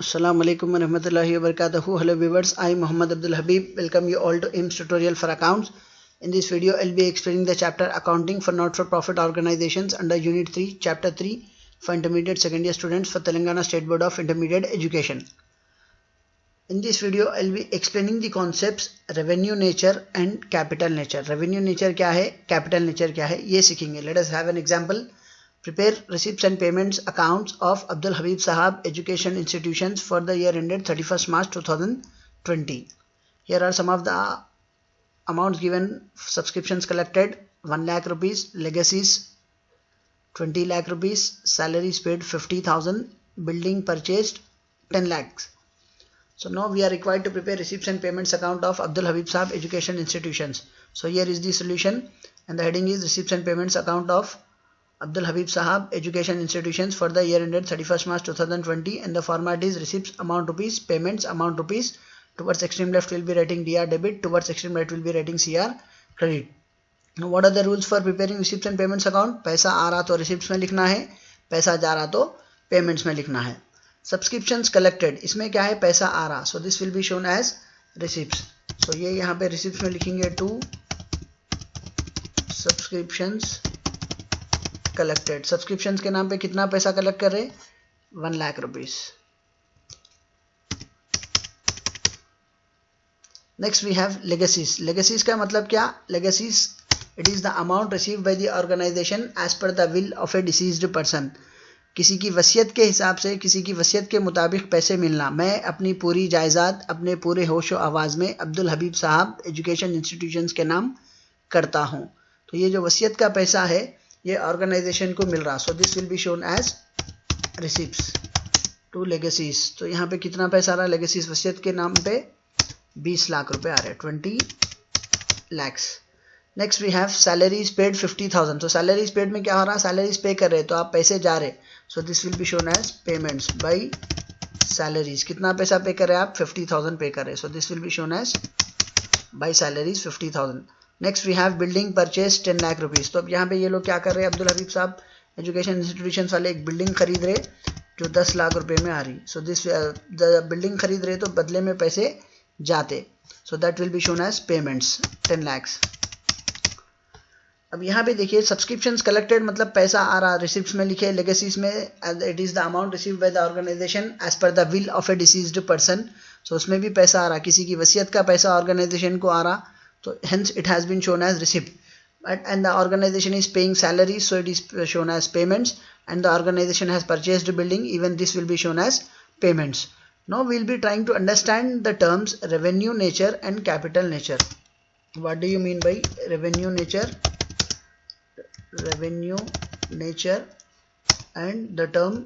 Assalamu alaikum warahmatullahi wabarakatuh. Hello viewers, I am Muhammad Abdul Habib. Welcome you all to IMS tutorial for accounts. In this video, I'll be explaining the chapter accounting for not-for-profit organizations under Unit 3, Chapter 3 for intermediate second year students for Telangana State Board of Intermediate Education. In this video, I'll be explaining the concepts revenue nature and capital nature. Revenue nature क्या है, capital nature क्या है, ये सीखेंगे. Let us have an example. Prepare receipts and payments accounts of Abdul Habib Sahab Education Institutions for the year ended 31st March 2020. Here are some of the amounts given. Subscriptions collected 1 lakh rupees, legacies 20 lakh rupees, salaries paid 50,000, building purchased 10 lakhs. So now we are required to prepare receipts and payments account of Abdul Habib Sahab Education Institutions. So here is the solution, and the heading is receipts and payments account of Abdul Habib Sahab Education Institutions for the year ended 31st March 2020, and the format is receipts amount rupees, payments amount rupees. Towards extreme left we'll be writing DR debit, towards extreme right we'll be writing CR credit. Now what are the rules for preparing receipts and payments account? पैसा आ रहा तो receipts में लिखना है, पैसा जा रहा तो payments में लिखना है. Subscriptions collected, इसमें क्या है, पैसा आ रहा, so this will be shown as receipts. So ये यहाँ पे receipts में लिखेंगे to subscriptions collected. Subscriptions के नाम पे कितना पैसा कलेक्ट कर रहे, 1 lakh rupees. Next we have legacies. Legacies का मतलब क्या? Legacies it is the amount received by the organisation as per the will of a deceased person. किसी की वसीयत के हिसाब से, किसी की वसीयत के मुताबिक पैसे मिलना. मैं अपनी पूरी जायदाद अपने पूरे होशो आवाज़ में अब्दुल हबीब साहब एजुकेशन इंस्टीट्यूशंस के नाम करता हूँ. तो ये जो वसीयत का पैसा है ये ऑर्गेनाइजेशन को मिल रहा. So this will be shown as receipts to legacies. तो यहाँ पे कितना पैसा आ रहा है लेगेसीज वसीयत के नाम पे? 20 लाख रुपए आ रहे हैं, 20 lakhs. Next we have salaries paid 50,000. तो सैलरीज पेड में क्या हो रहा है, सैलरीज पे कर रहे हैं तो आप पैसे जा रहे. So this will be shown as payments by salaries. कितना पैसा पे कर रहे हैं आप? 50,000 पे कर रहे हैं. So this will be shown as by salaries 50,000. Next we have building purchase 10 lakh rupees. तो अब यहाँ पे ये लोग क्या कर रहे हैं, अब्दुल हबीब साहब एजुकेशन इंस्टीट्यूशन वाले एक बिल्डिंग खरीद रहे जो 10 लाख रुपए में आ रही. सो दिस द बिल्डिंग खरीद रहे तो बदले में पैसे जाते. So that will be shown as payments 10 lakhs. अब यहाँ पे देखिए सब्सक्रिप्शंस कलेक्टेड मतलब पैसा आ रहा, रिसिप्ट्स में लिखे. लेगेसीज में it is the amount received by the organisation as per the will of a deceased person. So उसमें भी पैसा आ रहा, किसी की वसीयत का पैसा ऑर्गेनाइजेशन को आ रहा, so hence it has been shown as receipt. And the organization is paying salaries, so it is shown as payments. And the organization has purchased a building, even this will be shown as payments. Now we will be trying to understand the terms revenue nature and capital nature. What do you mean by revenue nature? Revenue nature and the term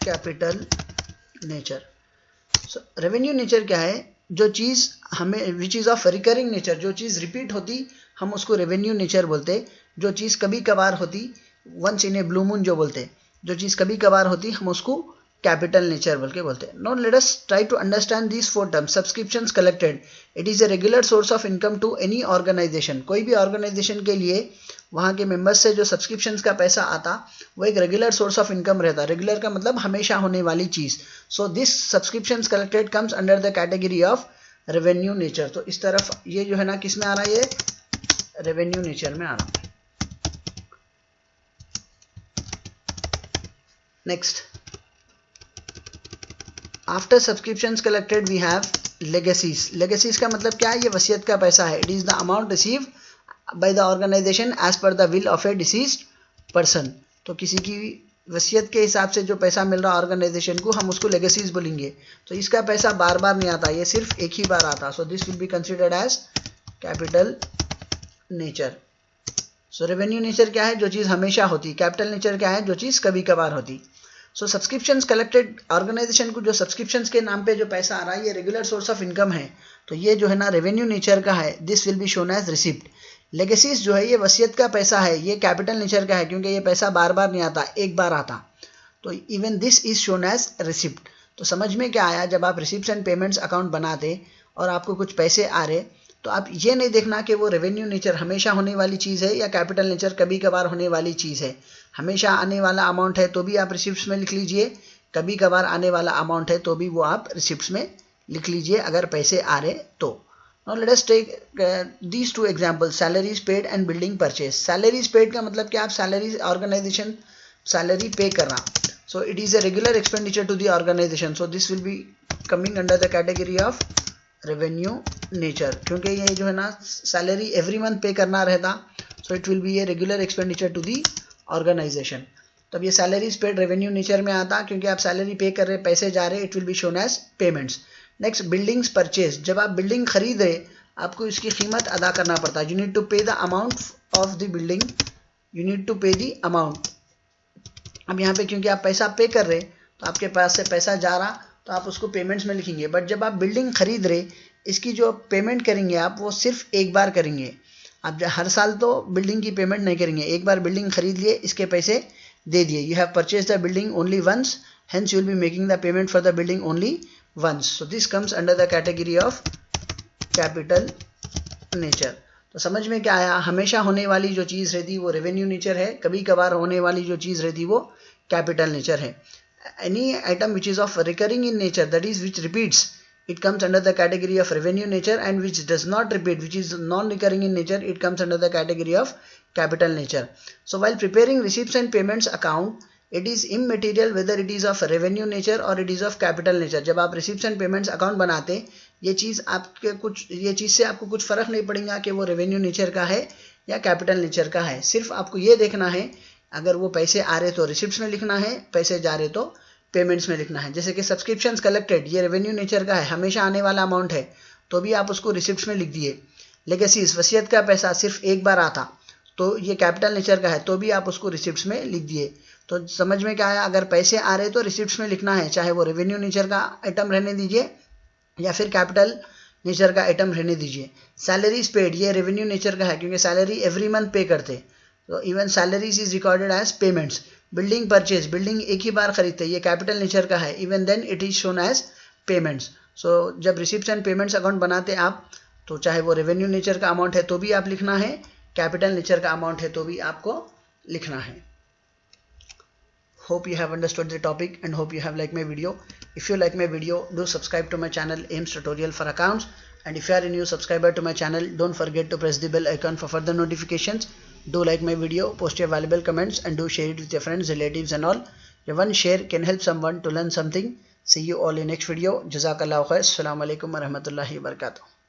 capital nature. So revenue nature क्या है? जो चीज़ हमें which is of recurring nature, जो चीज़ repeat होती हम उसको revenue nature बोलते. जो चीज़ कभी कभार होती, once in a blue moon जो बोलते, जो चीज़ कभी कभार होती हम उसको कैपिटल नेचर बोल के बोलते. Now let us try to understand this 4 terms. Subscriptions collected, it is a regular source of income to any organisation. कोई भी ऑर्गेनाइजेशन के लिए वहाँ के मेंबर्स से जो सब्सक्रिप्शंस का पैसा आता वो एक रेगुलर सोर्स ऑफ इनकम रहता. रेगुलर का मतलब हमेशा होने वाली चीज़. So this subscriptions collected comes under the category of revenue nature. तो इस तरफ ये जो है ना किस में आ रहा है, ये रेवेन्यू नेचर में आ रहा. Next after subscriptions collected we have legacies. Legacies का मतलब क्या है, ये वसीयत का पैसा है. It is the amount receive by the organisation as per the will of a deceased person. तो किसी की वसीयत के हिसाब से जो पैसा मिल रहा ऑर्गेनाइजेशन को हम उसको लेगेसीज बोलेंगे. तो इसका पैसा बार बार नहीं आता, ये सिर्फ एक ही बार आता. So this will be considered as capital nature. So revenue nature क्या है, जो चीज़ हमेशा होती. कैपिटल नेचर क्या है, जो चीज़ कभी कभार होती. सो सब्सक्रिप्शंस कलेक्टेड, ऑर्गेनाइजेशन को जो सब्सक्रिप्शंस के नाम पे जो पैसा आ रहा है ये रेगुलर सोर्स ऑफ इनकम है. तो ये जो है ना रेवेन्यू नेचर का है. This will be shown as receipt. Legacies जो है ये वसीयत का पैसा है, ये कैपिटल नेचर का है क्योंकि ये पैसा बार बार नहीं आता, एक बार आता. तो even this is shown as receipt. तो समझ में क्या आया, जब आप रिसिप्ट्स एंड पेमेंट्स अकाउंट बनाते और आपको कुछ पैसे आ रहे तो आप ये नहीं देखना कि वो रेवेन्यू नेचर हमेशा होने वाली चीज़ है या कैपिटल नेचर कभी कभार होने वाली चीज़ है. हमेशा आने वाला अमाउंट है तो भी आप रिसिप्ट्स में लिख लीजिए, कभी कभार आने वाला अमाउंट है तो भी वो आप रिसिप्ट्स में लिख लीजिए अगर पैसे आ रहे तो। Now let us take these two examples, salaries paid and building purchase. Salaries paid का मतलब कि आप सैलरी ऑर्गेनाइजेशन सैलरी पे करना. So it is a regular expenditure to the organization. So this will be coming under the category of revenue nature. क्योंकि ये जो है ना सैलरी एवरी मंथ पे करना रहता, so it will be a regular expenditure to the organization. तब ये सैलरीज पेड रेवेन्यू नेचर में आता क्योंकि आप सैलरी पे कर रहे, पैसे जा रहे, it will be shown as payments. Next buildings purchase. जब आप बिल्डिंग खरीद रहे आपको इसकी कीमत अदा करना पड़ता है. You need to pay the amount of the building, you need to pay the amount. अब यहाँ पे क्योंकि आप पैसा पे कर रहे तो आपके पास से पैसा जा रहा तो आप उसको पेमेंट्स में लिखेंगे. बट जब आप बिल्डिंग खरीद रहे इसकी जो पेमेंट करेंगे आप वो सिर्फ एक बार करेंगे. आप हर साल तो बिल्डिंग की पेमेंट नहीं करेंगे. एक बार बिल्डिंग खरीद लिए, इसके पैसे दे दिए. You have purchase the building only once, hence you will be making the payment for the building only once. So this comes under the category of capital nature. तो समझ में क्या आया? हमेशा होने वाली जो चीज़ रहती वो रेवेन्यू नेचर है, कभी कभार होने वाली जो चीज़ रहती वो कैपिटल नेचर है. Any item which is of recurring in nature, that is which repeats, it comes under the category of revenue nature, and which does not repeat, which is non-recurring in nature, it comes under the category of capital nature. So while preparing receipts and payments account, it is immaterial whether it is of revenue nature or it is of capital nature. जब आप receipts and payments account बनाते ये चीज़ से आपको कुछ फर्क नहीं पड़ेगा कि वो रेवेन्यू नेचर का है या कैपिटल नेचर का है. सिर्फ आपको ये देखना है अगर वो पैसे आ रहे तो रिसिप्ट्स में लिखना है, पैसे जा रहे तो पेमेंट्स में लिखना है. जैसे कि सब्सक्रिप्शंस कलेक्टेड, ये रेवेन्यू नेचर का है, हमेशा आने वाला अमाउंट है तो भी आप उसको रिसिप्ट्स में लिख दिए. लेगेसीज, वसीयत का पैसा सिर्फ एक बार आता तो ये कैपिटल नेचर का है तो भी आप उसको रिसिप्ट्स में लिख दिए. तो समझ में क्या आया? अगर पैसे आ रहे तो रिसिप्ट्स में लिखना है, चाहे वो रेवेन्यू नेचर का आइटम रहने दीजिए या फिर कैपिटल नेचर का आइटम रहने दीजिए. सैलरीज पेड, ये रेवेन्यू नेचर का है क्योंकि सैलरी एवरी मंथ पे करते तो even salaries is recorded as payments. Building purchase, building एक ही बार खरीदते, ये कैपिटल नेचर का है, even then it is shown as payments. So जब रिसिप्ट्स एंड पेमेंट्स अकाउंट बनाते आप तो चाहे वो रेवेन्यू नेचर का अमाउंट है तो भी आप लिखना है, कैपिटल नेचर का अमाउंट है तो भी आपको लिखना है. Hope you have understood the topic and hope you have liked my video. If you like my video, do subscribe to my channel AIMS Tutorial for Accounts, and if you are a new subscriber to my channel, don't forget to press the bell icon for further notifications. Do like my video, post your valuable comments, and do share it with your friends, relatives and all. Your one share can help someone to learn something. See you all in next video. Jazakallahu khair. Assalamu alaikum wa rahmatullahi wa barakatuh.